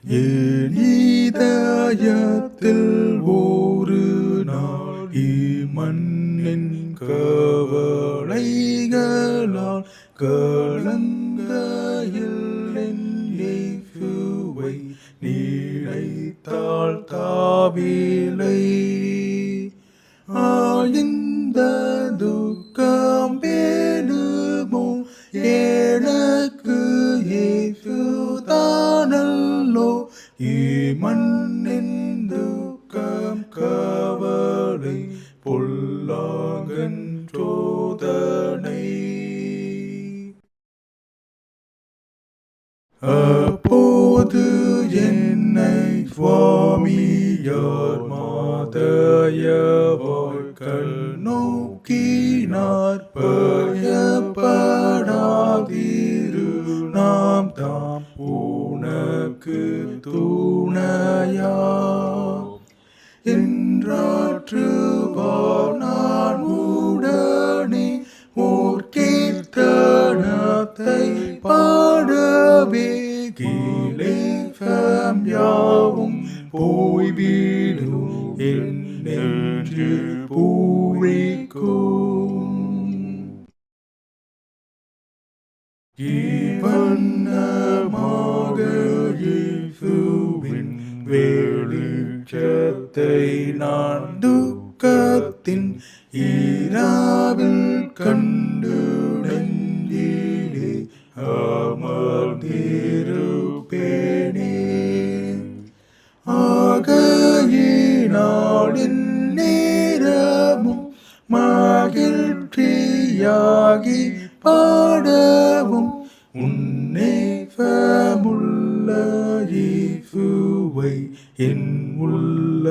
என் இதயத்தில் ஒரு நாள் இம்மண்ணின் கவலைகளால் கலங்கையில் என் இயேசுவை நினைத்தால் தாவிலை ஆழ்ந்த துக்கம் வேணுமோ எனக்கு இயேசுதானல்லோ இம்மண்ணின் துக்கம் கவலை பொல்லாங்கன் சோதனை அப்போது என்னை சுவாமியார் மாதயவாய் கண்ணோக்கினார் பயப்படாதிரு நாம் தாம் உனக்கு துணையா என்றாற்றுவார் நான் உடனே ஓர் கீர்த்தனத்தை பாடவே கிளேசம் யாவும் போய்விடும் என்று பூரிக்கும் இவண்ணமாக இயேசுவின் வெளிச்சத்தை நான் துக்கத்தின் இரவில் கண்டு நெஞ்சிலே அமர்ந்திருப்பேனே ஆகையினாலின் நேரமும் மகிழ்ச்சியாகி பாடவும் உன்னேசமுள்ள இயேசுவை என் உள்ள